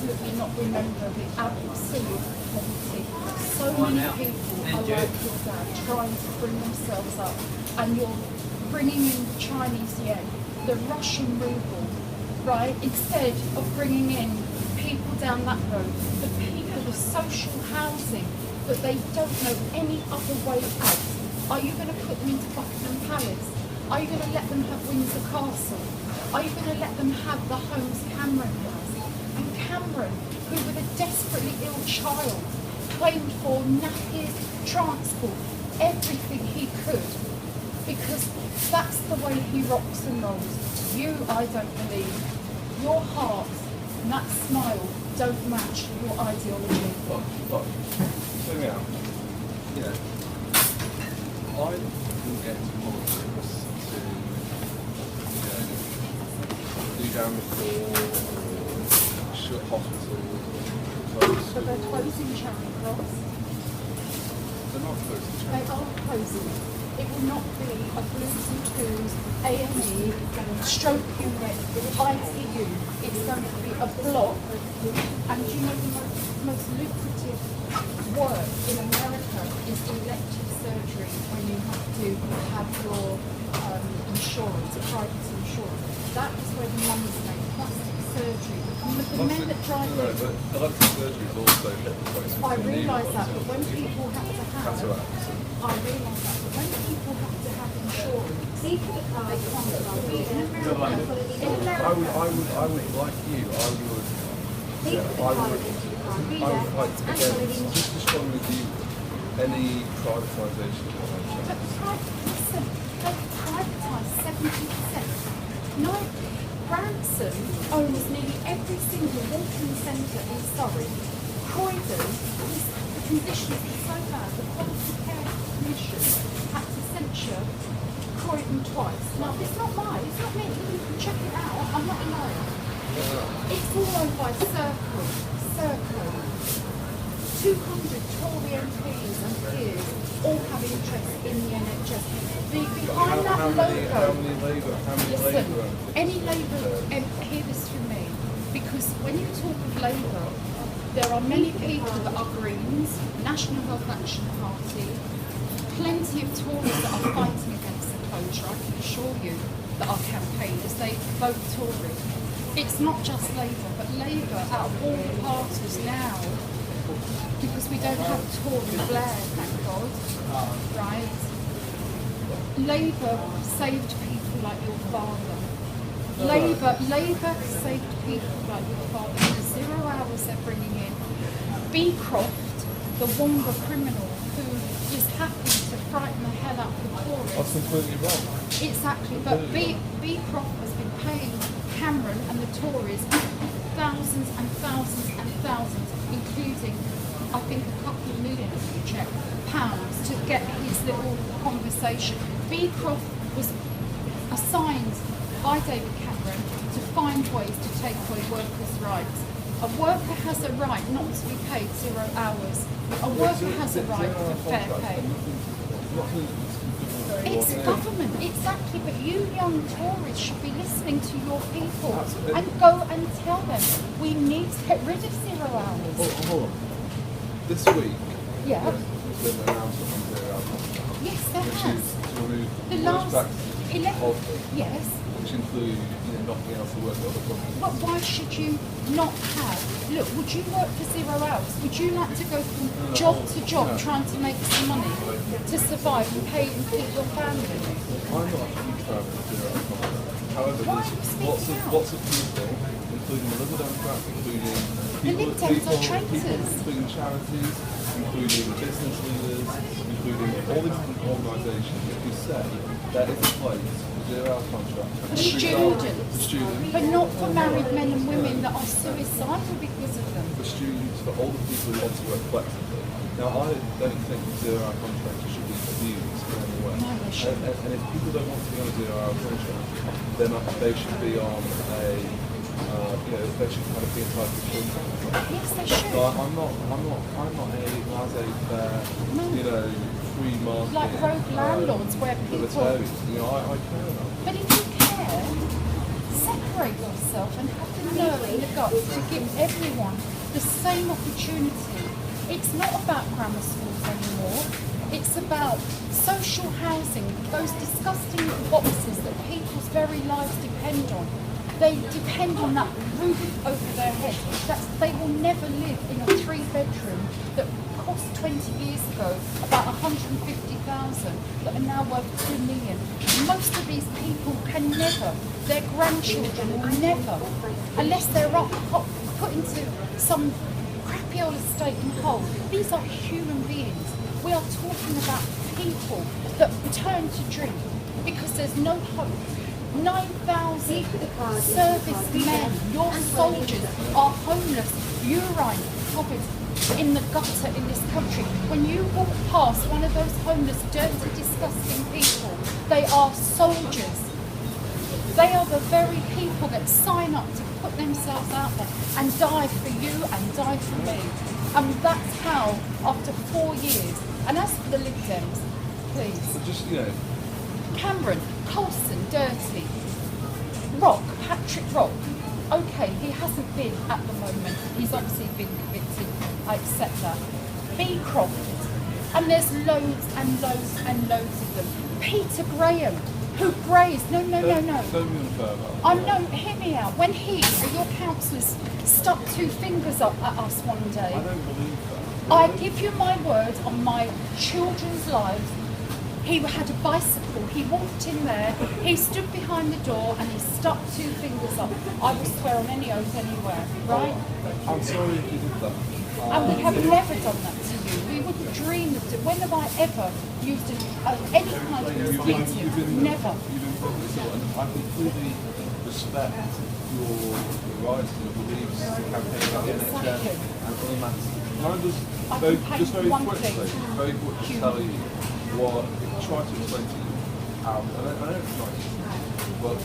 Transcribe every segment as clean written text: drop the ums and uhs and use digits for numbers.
absolutely not remember the absolute poverty. So many people are like your dad, trying to bring themselves up, and you're bringing in the Chinese yen, the Russian ruble, right? Instead of bringing in people down that road, the people, the social housing, that they don't know any other way out. Are you going to put them into Buckingham Palace? Are you going to let them have Windsor Castle? Are you going to let them have the homes Cameron has? And Cameron, who with a desperately ill child, claimed for nappies, transport, everything he could, because that's the way he rocks and rolls. You, I don't believe. Your heart and that smile don't match your ideology. Look, hear me out. You know, I didn't get into politics to, do damage or shut hospitals or close. So they're closing Charing Cross. They're not closing Charing They are closing. It will not be a blues and twos, A&E, stroke unit, ICU. It's going to be a block. And you know the most lucrative work in America is elective surgery, when you have to have your insurance, private insurance. That is where the money's made. Plastic surgery. The men that drive No, but elective surgery is also replacement. I realise that, but when people have to have, I realise that, but when people have to have insurance, they can't go in America. I would like you. I would like to again, just as strong with you, any privatisation of the But listen, they privatise 70%. No, Branson owns nearly every single walking centre in Surrey. Croydon, the conditions are so bad, the Quality Care Commission had to censure Croydon twice. Now, it's not mine, it's not me, you can check it out, I'm not a liar. It's all owned by Circle. 200 Tory MPs and peers all have interest in the NHS. Behind that logo, how many Labour any Labour, hear this from me, because when you talk of Labour, there are many people that are Greens, National Health Action Party, plenty of Tories that are fighting against the closure. I can assure you that our campaigners, they vote Tory. It's not just Labour, but Labour out of all the parties now, because we don't have Tory Blair, thank God, right? Labour saved people like your father. Labour saved people like your father. The 0 hours they're bringing in. Beecroft, the Wonga criminal who is happy to frighten the hell out of the tourists. That's completely wrong. Exactly, but Beecroft has been paying Cameron and the Tories thousands and thousands and thousands, including, I think, a couple of million, if you check, pounds to get his little conversation. Beecroft was assigned by David Cameron to find ways to take away workers' rights. A worker has a right not to be paid 0 hours. A worker has a right to fair pay. It's government, exactly, but you young Tories should be listening to your people and go and tell them we need to get rid of 0 hours. Hold on. This week, Yeah. there's been an announcement on 0 hours contract, Yes, there which has. is to remove The worst last practices 11, of, yes. which include not being able to work at other companies. But why should you not have? Look, would you work for 0 hours? Would you like to go from job to job trying to make some money to survive and pay and feed your family? I'm not a huge fan of the 0 hours contract. However, Why are you there's speaking out? lots of people, including the Liberal Democrats, including Lib Dems are traitors. including charities, including business leaders, including all these different organisations who say there is a place for 0 hours contract For students, for students, but not for married men and women that are suicidal because of them. for students, for all the people who want to work flexibly. Now, I don't think 0 hour contracts should be abused in any way. No, they shouldn't. And if people don't want to be on a 0 hour contract, then they should be on a, they should kind of be entitled to children. Yes, they should. So I'm not a laissez-faire, free market. Like rogue landlords where people. libertarian. I care about. But if you care, set liberate yourself and have the nerve and the guts to give everyone the same opportunity. It's not about grammar schools anymore. It's about social housing, those disgusting boxes that people's very lives depend on. They depend on that roof over their head. They will never live in a 3-bedroom that cost 20 years ago about 150,000 that are now worth 2 million. Most of these people can never, their grandchildren will never, unless they're put into some crappy old estate in Hull. These are human beings. We are talking about people that turn to drink because there's no hope. 9,000 servicemen, your soldiers, are homeless, urine covered in the gutter in this country. When you walk past one of those homeless, dirty, disgusting people, they are soldiers. They are the very people that sign up to put themselves out there and die for you and die for me. And that's how, after 4 years, and as for the Lib Dems, please. But just, Cameron, Colson, dirty. Rock, Patrick Rock. Okay, he hasn't been at the moment. He's obviously been convicted. I accept that. B. Croft. And there's loads and loads and loads of them. Peter Graham, who grazed. No. Hear me out. When your councillors, stuck 2 fingers up at us one day. I don't believe that. I give you my word on my children's lives. He had a bicycle, he walked in there, he stood behind the door and he stuck 2 fingers up. I will swear on any oath anywhere, right? I'm sorry if you did that. And we have never done that to you. We wouldn't dream of it. When have I ever used any kind of invective? Never. You've been public, and I completely respect your rights and your beliefs to campaign about the NHS and other matters. Can I just very quickly tell you what I try to explain to you, I know it's not easy, but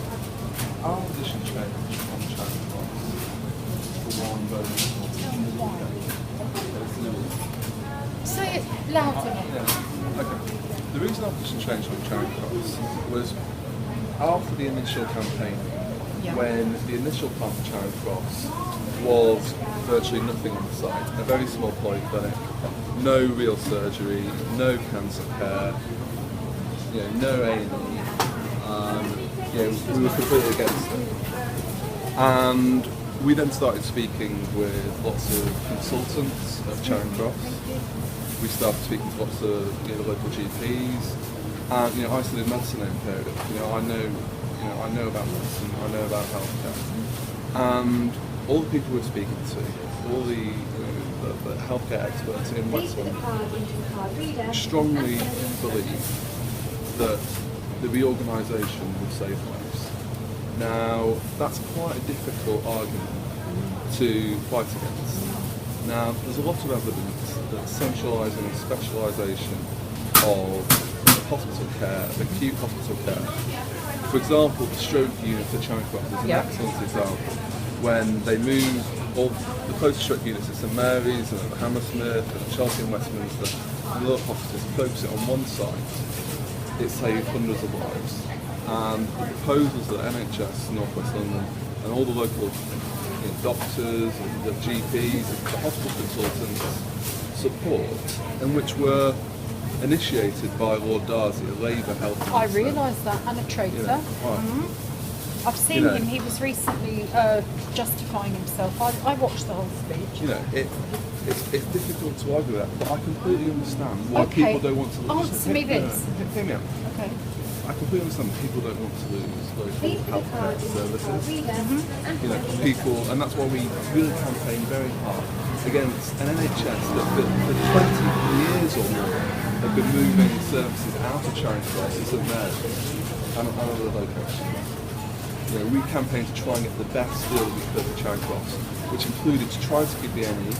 our position changed on Charing Cross for one very small Say it louder. Okay. The reason our position changed on Charing Cross was after the initial campaign, when the initial plan for Charing Cross was virtually nothing on the site, a very small polyclinic, no real surgery, no cancer care, no A&E. We were completely against it. And we then started speaking with lots of consultants of Charing Cross. We started speaking to lots of local GPs, and isolated medicine period. I know about medicine, I know about healthcare, and all the people we're speaking to, all the healthcare experts in West London, strongly believe that the reorganisation would save lives. Now, that's quite a difficult argument to fight against. Now, there's a lot of evidence that centralising and specialisation of hospital care, acute hospital care, for example, the stroke unit at Charing Cross is an excellent example. When they moved all the closest stroke units at St Mary's and at Hammersmith and Chelsea and Westminster and other hospitals, focus it on one site, it saved hundreds of lives. And the proposals that NHS, North West London, and all the local doctors and the GPs and the hospital consultants support, and which were initiated by Lord Darcy, a Labour health minister. I realise that, and a traitor. I've seen him. He was recently justifying himself. I watched the whole speech. It's difficult to argue that, but I completely understand why people don't want to lose. Answer me this. Hear me out. Okay. I completely understand that people don't want to lose local healthcare services. People, and that's why we really campaign very hard against an NHS that for 20 years or more have been moving services out of Charing Cross to St Mary's and other locations. We campaigned to try and get the best deal we could for Charing Cross, which included to try to keep the NE,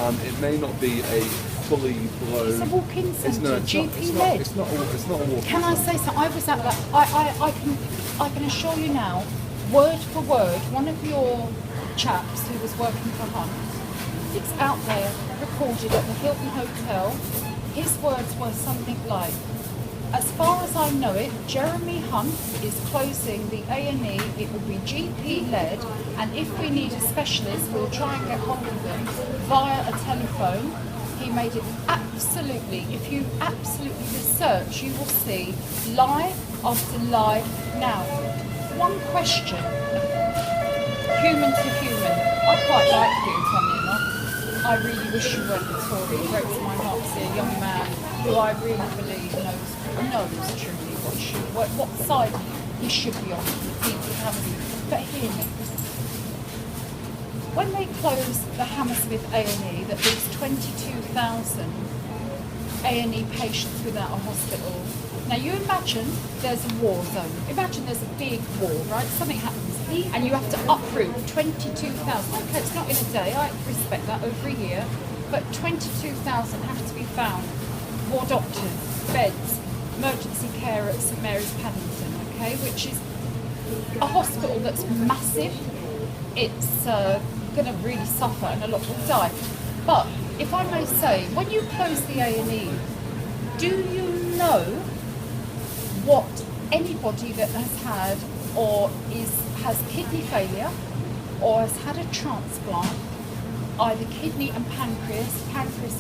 and it may not be a fully blown. It's a walk-in centre, GP-led. It's not a walk-in. Can I say something? I was at that. I can assure you now, word for word, one of your chaps who was working for Hunt, it's out there recorded at the Hilton Hotel. His words were something like, as far as I know it, Jeremy Hunt is closing the A&E. It will be GP led, and if we need a specialist, we'll try and get hold of them via a telephone. He made it absolutely, if you absolutely research, you will see live after live. Now, one question, human to human. I quite like you, funny enough. I really wish you weren't a Tory. It breaks my heart to see a young man who I really believe knows truly what side he should be on, the people of Hammersmith. But hear me. When they closed the Hammersmith A&E, that leaves 22,000 A&E patients without a hospital. Now you imagine there's a war zone. Imagine there's a big war, right? Something happens and you have to uproot 22,000. Okay, it's not in a day, I respect that, over a year, but 22,000 have to be found. More doctors, beds, emergency care at St Mary's Paddington, okay, which is a hospital that's massive. It's going to really suffer and a lot will die. But if I may say, when you close the A&E, do you know what anybody that has had or has kidney failure or has had a transplant, either kidney and pancreas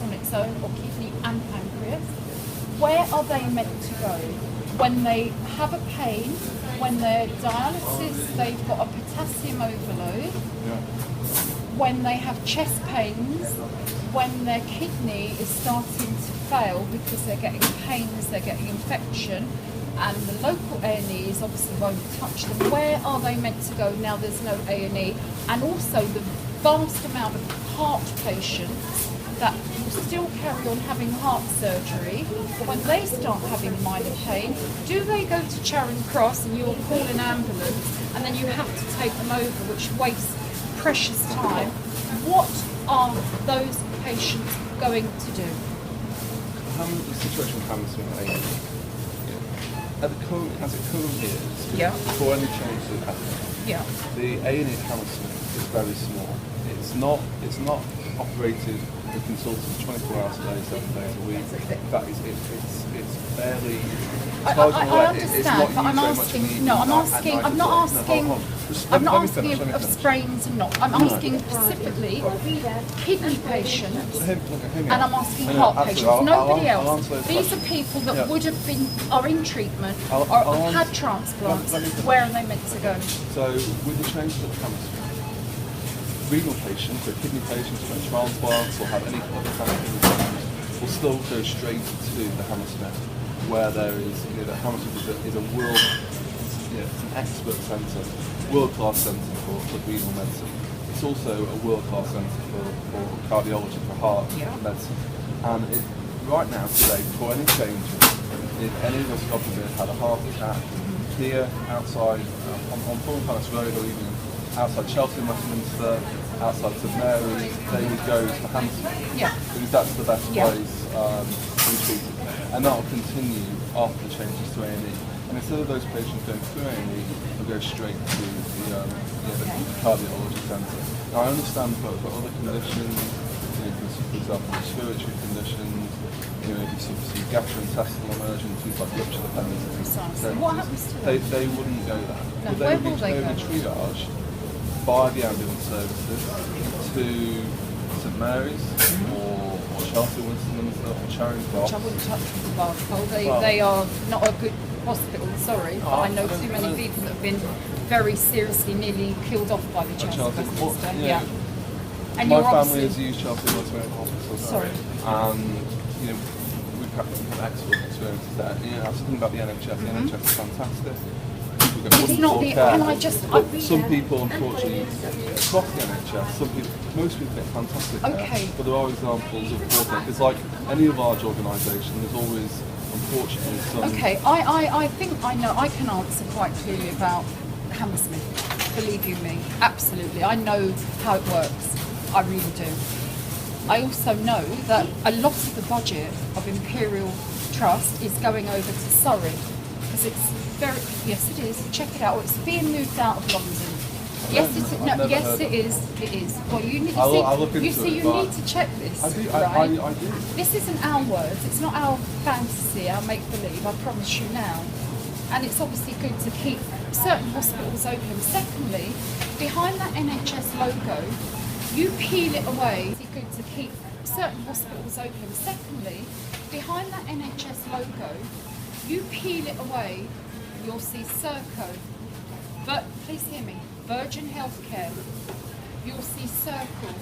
on its own or kidney and pancreas, where are they meant to go? When they have a pain, when they're dialysis, they've got a potassium overload, when they have chest pains, when their kidney is starting to fail because they're getting pains, they're getting infection, and the local A&Es obviously won't touch them. Where are they meant to go now there's no A&E? And also the vast amount of heart patients that will still carry on having heart surgery, but when they start having minor pain, do they go to Charing Cross and you'll call an ambulance and then you have to take them over, which wastes precious time? What are those patients going to do? The situation with Hammersmith A&E, as it currently is, before any changes have happened, the A&E at Hammersmith is very small. It's not operated with consultants 24 hours a day, 7 days a week. That is, it's fairly. I understand, but I'm not asking of sprains and not. I'm asking specifically kidney patients, and I'm asking heart patients. Nobody else. These are people that would have been, are in treatment, or have had transplants. Where are they meant to go? So with the changes that come, renal patients, so kidney patients who have transplants or have any other kind of kidney problems, will still go straight to the Hammersmith, where there is, the Hammersmith is a world, it's an expert centre, world-class centre for renal medicine. It's also a world-class centre for cardiology, for heart medicine. And right now, today, before any changes, if any of us, God forbid, had a heart attack here, outside, on Fulham Palace Road, or even outside Chelsea and Westminster, outside St Mary's, they would go to Hammersmith, because that's the best place to be treated. And that will continue after the changes to A&E. And instead of those patients going through A&E, they'll go straight to the cardiology centre. Now I understand for other conditions, for example, respiratory conditions, maybe some gastrointestinal emergencies like rupture appendix. Precisely. What happens to them? They wouldn't go there. No, where will they go? Triage by the ambulance services to St Mary's or Chelsea, Westminster or Charing Cross. Which I wouldn't touch with the barge. They are not a good hospital, sorry, but I know too many people that have been very seriously nearly killed off by the Chelsea Westminster. And my family has used Chelsea Westminster Hospital. Sorry. And we've had excellent experiences there. I was thinking about the NHS. The NHS is fantastic. It's not the. Can I just? Some people, unfortunately, across the NHS, most people get fantastic care, but there are examples of poor care. It's like any large organisation. There's always, unfortunately, some. Okay, I think I know. I can answer quite clearly about Hammersmith. Believe you me, absolutely. I know how it works. I really do. I also know that a lot of the budget of Imperial Trust is going over to Surrey because it's. Yes, it is. Check it out. It's being moved out of London. Yes, it is. No, yes, it is. It is. Well, you need. I'll look into you it, need to check this. I do. Right? I do. This isn't our words. It's not our fantasy, our make-believe, I promise you now. And it's obviously good to keep certain hospitals open. Secondly, behind that NHS logo, you peel it away. It's good to keep certain hospitals open. Secondly, behind that NHS logo, you peel it away, you'll see Serco. But please hear me, Virgin Healthcare. You'll see Circle.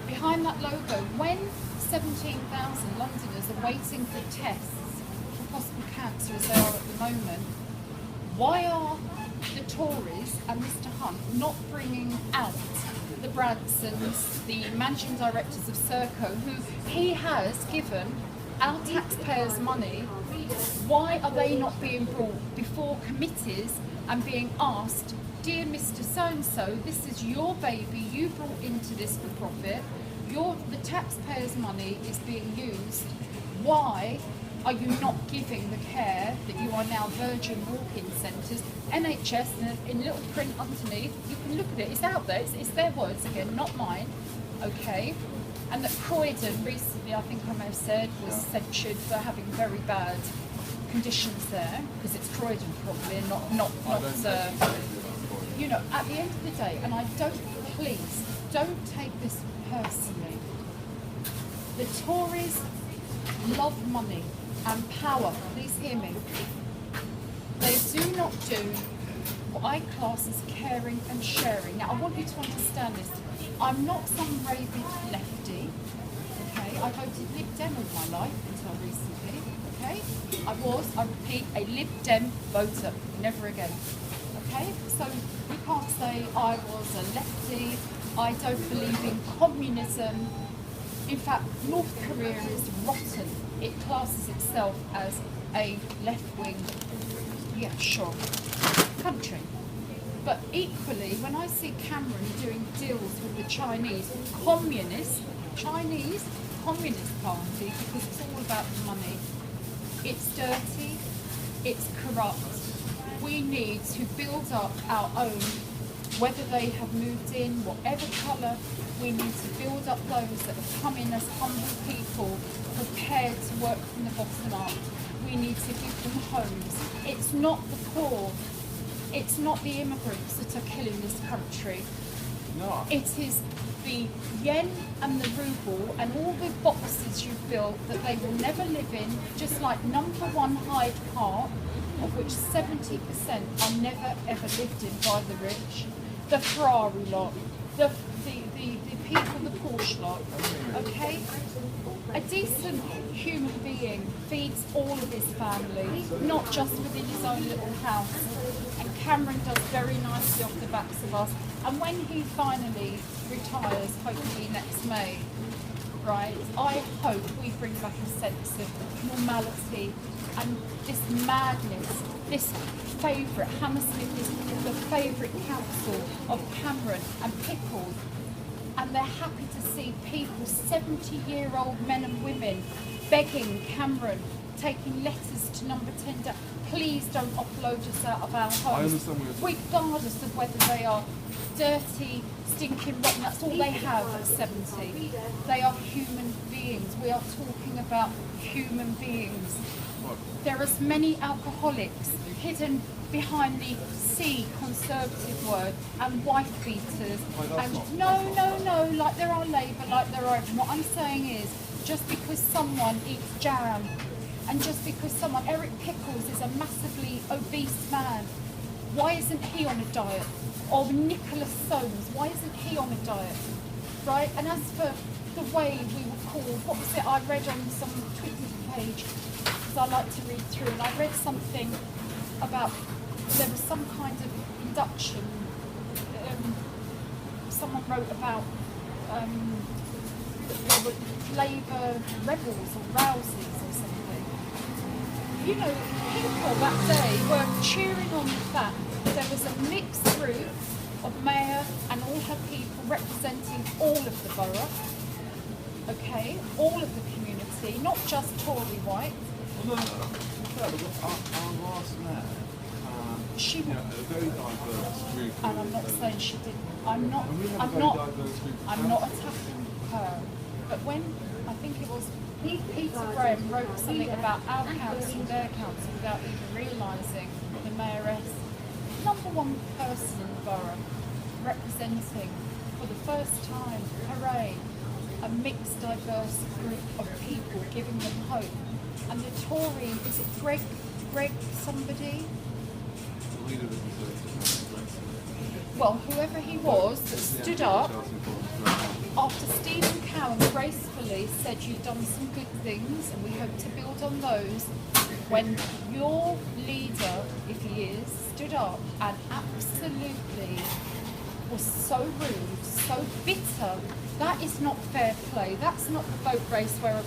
Behind that logo, when 17,000 Londoners are waiting for tests for possible cancer as they are at the moment, why are the Tories and Mr Hunt not bringing out the Bransons, the managing directors of Serco, who he has given our taxpayers' money? Why are they not being brought before committees and being asked, dear Mr So-and-so, this is your baby, you brought into this for profit, the taxpayers' money is being used, why are you not giving the care that you are now Virgin walk-in centres, NHS, in little print underneath, you can look at it, it's out there, it's their words again, not mine, okay? And that Croydon recently, I think I may have said, was censured for having very bad conditions there, because it's Croydon probably, and not you know, at the end of the day, and please, don't take this personally. The Tories love money and power, please hear me. They do not do what I class as caring and sharing. Now I want you to understand this. I'm not some rabid lefty, okay? I voted Lib Dem all my life until recently, okay? I repeat, a Lib Dem voter, never again, okay? So you can't say I was a lefty, I don't believe in communism. In fact, North Korea is rotten. It classes itself as a left-wing, yeah, sure, country. But equally, when I see Cameron doing deals with the Chinese Communist Party, because it's all about the money, it's dirty, it's corrupt. We need to build up our own, whether they have moved in, whatever colour, we need to build up those that have come in as humble people, prepared to work from the bottom up. We need to give them homes. It's not the poor, it's not the immigrants that are killing this country. No. It is the yen and the ruble and all the boxes you've built that they will never live in, just like number 1 Hyde Park, of which 70% are never ever lived in by the rich. The Ferrari lot, the people, the Porsche lot, okay? A decent human being feeds all of his family, not just within his own little house. And Cameron does very nicely off the backs of us. And when he finally retires, hopefully next May, right, I hope we bring back a sense of normality and this madness, this favourite, Hammersmith is the favourite council of Cameron and Pickles. And they're happy to see people, 70-year-old men and women, begging Cameron, taking letters to number 10 down, please don't offload us out of our homes, regardless of whether they are dirty, stinking, rotten, that's all they have at 70. They are human beings. We are talking about human beings. There are as many alcoholics hidden behind the C Conservative word and wife beaters and no, like there are Labour, like there are. What I'm saying is, just because someone eats jam and just because Eric Pickles is a massively obese man, why isn't he on a diet? Or Nicholas Soames, why isn't he on a diet? Right? And as for the way we were called, what was it I read on some Twitter page, because I like to read through, and I read something about there was some kind of induction, someone wrote about there were Labour rebels or rouses or something. You know, people that day were cheering on the fact that there was a mixed group of Mayor and all her people representing all of the borough, okay, all of the community, not just Tory white. Well, no. Our last mayor, She a very diverse group. and I'm not saying she didn't. I'm not attacking her. But when I think think it was Peter Graham wrote something about our council, their council, without even realising the mayoress, #1 person in the borough, representing for the first time, hooray, a mixed, diverse group of people, giving them hope. And the Tory, is it Greg somebody? The leader of the Conservative Cllr. Well, whoever he was that stood up after Stephen Cowan gracefully said you've done some good things and we hope to build on those, when your leader, if he is, stood up and absolutely was so rude, so bitter. That is not fair play. That's not the boat race where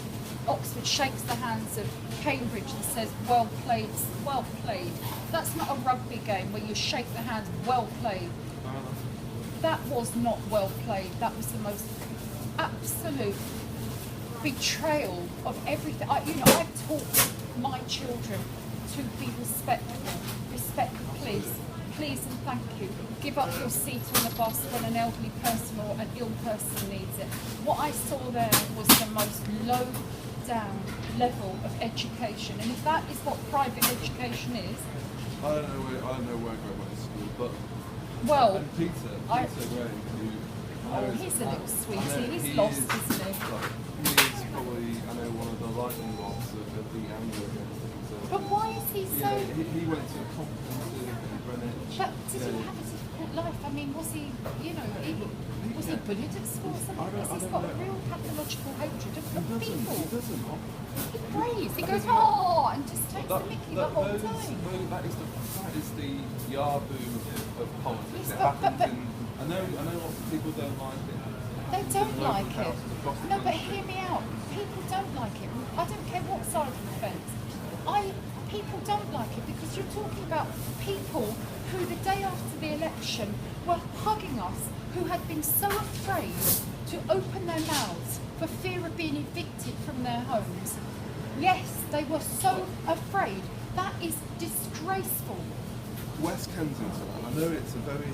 Oxford shakes the hands of Cambridge and says, well played, well played. That's not a rugby game where you shake the hands, well played. That was not well played. That was the most absolute betrayal of everything. I've taught my children to be respectful. Respect the police. Please and thank you. Give up your seat on the bus when an elderly person or an ill person needs it. What I saw there was the most low down level of education, and if that is what private education is, I don't know where Greg went to school, but and Peter Graham, who he's a little sweetie. He's lost, isn't he? He is probably, I know, one of the lightning rods of the Anglican. But why is he so? He went to a competency in Greenwich. But did he have a difficult life? I mean, was he, was he bullied at school or something? Because he's got a real pathological hatred of people. He doesn't. He prays. He goes, oh, and just takes the mickey the whole time. That is the yardboom of politics. Yes, It happens in. I know lots of people don't like it. They don't like it. No, but hear me out. People don't like it. I don't care what side of the fence. People don't like it because you're talking about people who the day after the election were hugging us, who had been so afraid to open their mouths for fear of being evicted from their homes. Yes, they were so afraid. That is disgraceful. West Kensington, I know it's a very...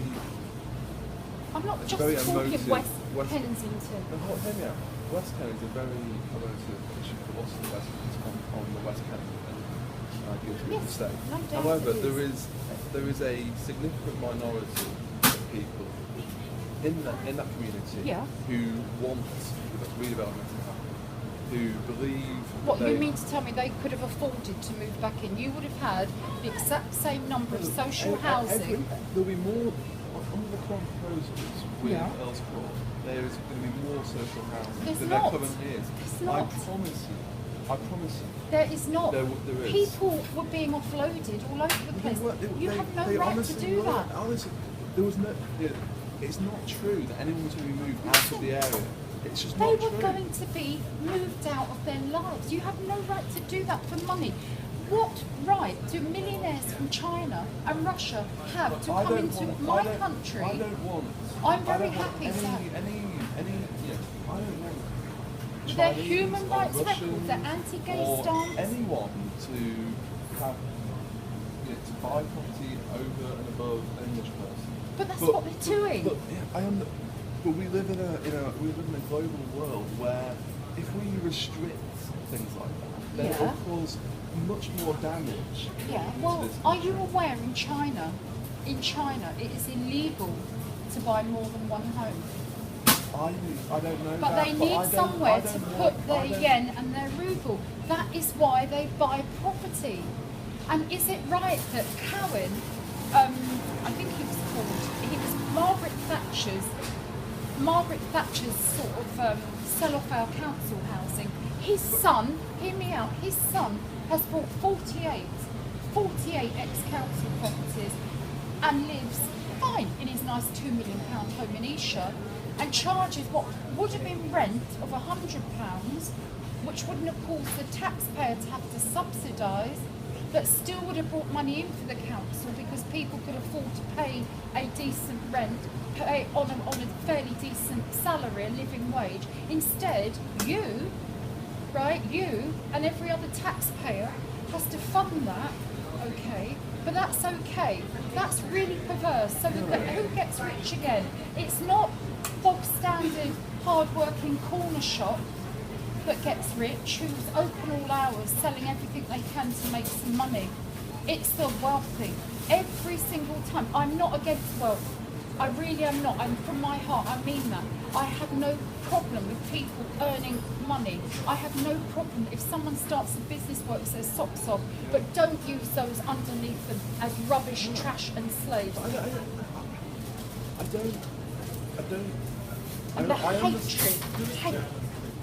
I'm not just very talking emotive, West Kensington. Hear me out. West Kensington is a very emotive issue for lots of the West Kensington on the West Kensington. Yes, state. no doubt. However, there is a significant minority of people in that community who want redevelopment to happen, who believe. What you mean to tell me they could have afforded to move back in? You would have had the exact same number of social housing. There'll be more under the current proposals with Earl's Court. There is going to be more social housing than there currently is. I promise you. There is not. There is. People were being offloaded all over the place. You have no right to do that. Honestly, there was no. It's not true that anyone was going to be moved out of the area. It's just not true. They were going to be moved out of their lives. You have no right to do that for money. What right do millionaires from China and Russia have to come into my country? I don't want. I'm very happy to. I don't want. Their Chinese human rights Russians record, their anti-gay or stance. anyone to have to buy property over and above an English person. But that's what they're doing. But we live in a global world where if we restrict things like that, then it will cause much more damage. Yeah. Well, are you aware in China it is illegal to buy more than one home? I don't know. But they need somewhere to put their yen and their ruble. That is why they buy property. And is it right that Cowan, I think he was Margaret Thatcher's sort of sell off our council housing. His son, hear me out, his son has bought 48 ex-council properties and lives fine in his nice £2 million home in Esher, and charges what would have been rent of £100, which wouldn't have caused the taxpayer to have to subsidise, but still would have brought money in for the council because people could afford to pay a decent rent, pay on a fairly decent salary, a living wage. Instead, you and every other taxpayer has to fund that, okay? But that's okay. That's really perverse. So who gets rich again? It's not bog standard, hard-working corner shop that gets rich, who's open all hours, selling everything they can to make some money. It's the wealthy. Every single time. I'm not against wealth. I really am not. And from my heart, I mean that. I have no problem with people earning money. I have no problem if someone starts a business, works their socks off, but don't use those underneath them as rubbish, trash and slaves. I don't And the hatred.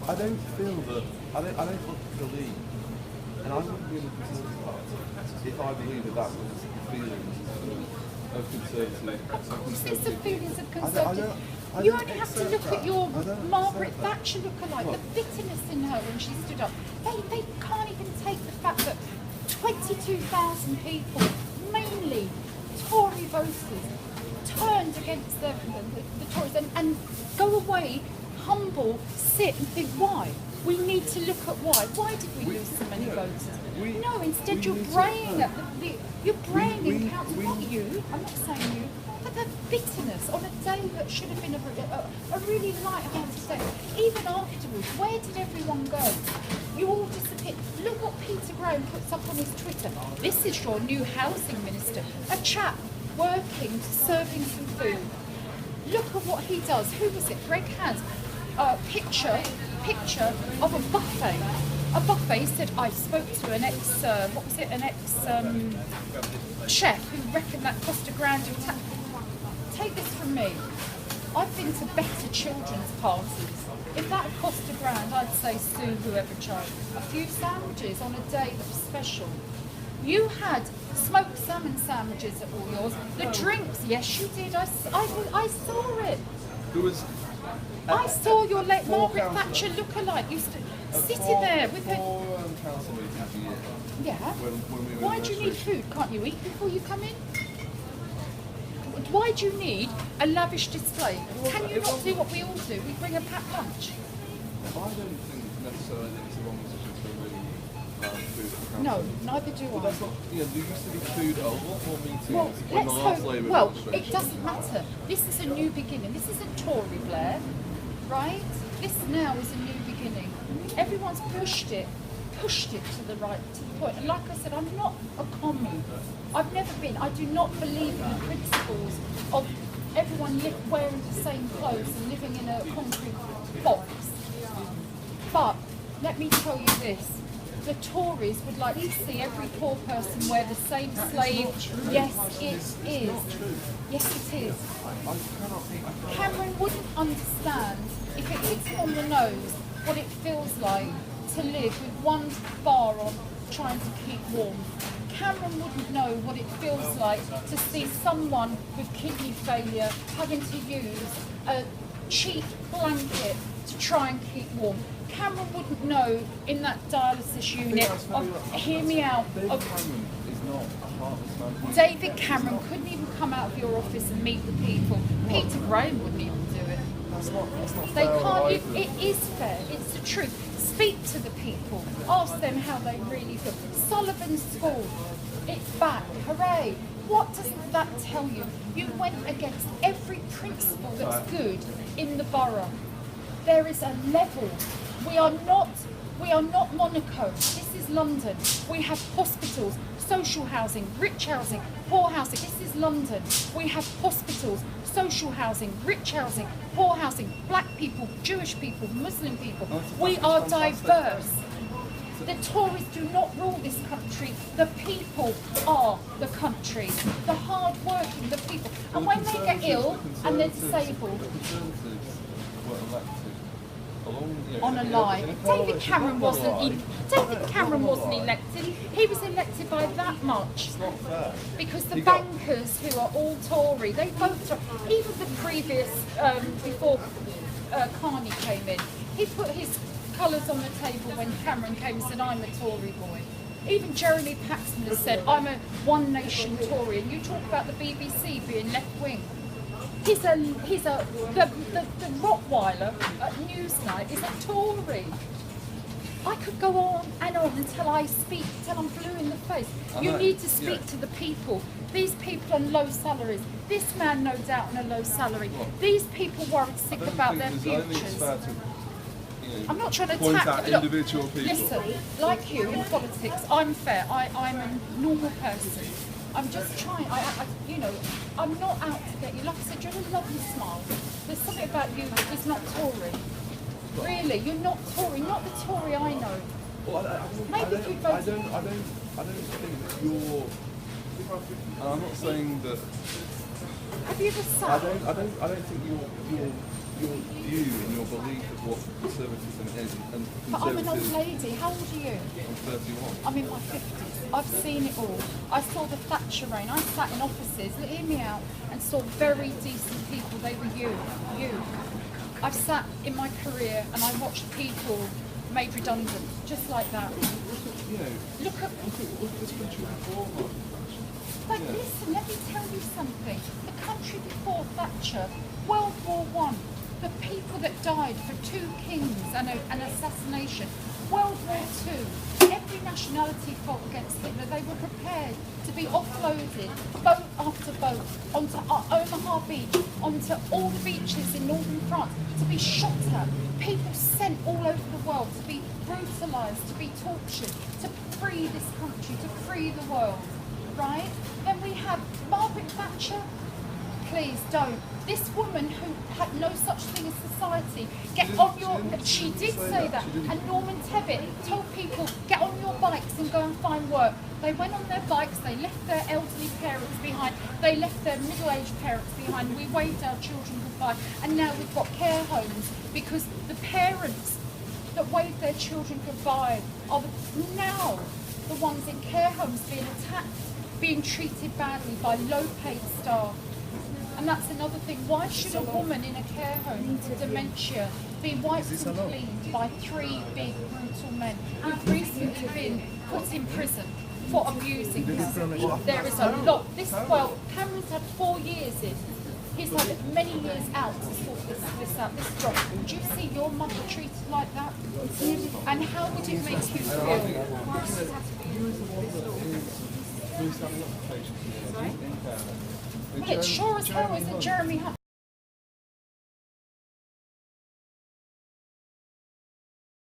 I don't feel that. I don't believe, and I wouldn't be in the Conservative Party if I believed that was the feelings of Conservative. It's the feelings of Conservative. You only have to look at your Margaret Thatcher lookalike, the bitterness in her when she stood up. They can't even take the fact that 22,000 people, mainly Tory voters, turned against the Tories and go away, humble, sit and think, why? We need to look at why. Why did we lose so many voters? No, instead you're braying at you're braying in council, not you, I'm not saying you, but the bitterness on a day that should have been a really light-hearted day. Even afterwards, where did everyone go? You all disappeared. Look what Peter Graham puts up on his Twitter. This is your new housing minister. A chap working, serving some food. Look at what he does. Who was it? Greg has a picture of a buffet. A buffet. He said, I spoke to an ex-chef who reckoned that cost £1,000. Take this from me. I've been to better children's parties. If that cost £1,000, I'd say sue whoever charged. A few sandwiches on a day that was special. You had smoked salmon sandwiches at all yours. The drinks, yes you did. I saw it. I saw your late Margaret Thatcher lookalike. You sitting there with her. Yeah. Why do you need food? Can't you eat before you come in? Why do you need a lavish display? Can you not do what we all do? We bring a packed lunch. I don't think necessarily it's the wrong position to really food at the council. No, neither do I. That's not, there used to be food at a lot more meetings Well, when let's the last hope. Labour Well, administration. it doesn't matter. This is a new beginning. This isn't Tory Blair, right? This now is a new beginning. Everyone's pushed it to the right, to the point. And like I said, I'm not a commie. I've never been. I do not believe in the principles of everyone wearing the same clothes and living in a concrete box. But let me tell you this. The Tories would like to see every poor person wear the same slave. Yes, it is. Yes, it is. Cameron wouldn't understand, if it hits him on the nose, what it feels like to live with one bar on, trying to keep warm. Cameron wouldn't know what it feels like to see someone with kidney failure having to use a cheap blanket to try and keep warm. Cameron wouldn't know in that dialysis unit hear me out. David Cameron couldn't even come out of your office and meet the people. Peter Graham wouldn't even do it. They can't. It is fair. It's the truth. Speak to the people. Ask them how they really feel. Sullivan School, it's back. Hooray! What does that tell you? You went against every principle that's good in the borough. There is a level. We are not Monaco. This is London. We have hospitals, social housing, rich housing, poor housing. This is London. We have hospitals, social housing, rich housing, poor housing, black people, Jewish people, Muslim people. We are diverse. The Tories do not rule this country. The people are the country. The hard-working, the people. And when they get ill and they're disabled, on a lie. David Cameron wasn't elected. He was elected by that much. Because the bankers who are all Tory, they voted. Even the previous, before Carney came in, he put his colours on the table when Cameron came and said, I'm a Tory boy. Even Jeremy Paxman has said, I'm a One Nation Tory. And you talk about the BBC being left-wing. The Rottweiler at Newsnight is a Tory. I could go on and on until I'm blue in the face. You need to speak to the people. These people on low salaries. This man, no doubt, on a low salary. These people worried sick about their futures. I'm not trying to point attack. out individual people. Listen, like you in politics, I'm fair. I'm a normal person. I'm just trying. You know, I'm not out to get you. Like I said, you're a lovely smile. There's something about you that is not Tory. Really, you're not Tory. Not the Tory I know. Well, I don't think that you're. And I'm not saying that. Have you ever sat? I don't think your view and your belief of what conservatism is and But I'm an old lady. How old are you? I'm 31. I'm in my 50s. I've seen it all. I saw the Thatcher reign. I sat in offices, hear me out, and saw very decent people. They were you. I've sat in my career and I watched people made redundant, just like that. You know, Look at this country before. But listen, let me tell you something. The country before Thatcher, World War I, the people that died for 2 kings and an assassination. World War II, every nationality fought against Hitler. They were prepared to be offloaded, boat after boat, onto Omaha Beach, onto all the beaches in northern France, to be shot at. People sent all over the world to be brutalised, to be tortured, to free this country, to free the world. Right? Then we have Margaret Thatcher. Please don't. This woman who had no such thing as society, she did say that. And Norman Tebbit told people, get on your bikes and go and find work. They went on their bikes, they left their elderly parents behind, they left their middle-aged parents behind, we waved our children goodbye, and now we've got care homes because the parents that waved their children goodbye are now the ones in care homes being attacked, being treated badly by low-paid staff. And that's another thing. Why should a woman in a care home with dementia be wiped and cleaned by 3 big brutal men who've recently been put in prison for abusing her? There is a lot. Cameron's had 4 years in. He's had many years out to sort this out, this job. Do you see your mother treated like that? And how would it make you feel? Well, it sure as hell isn't Jeremy Hunt.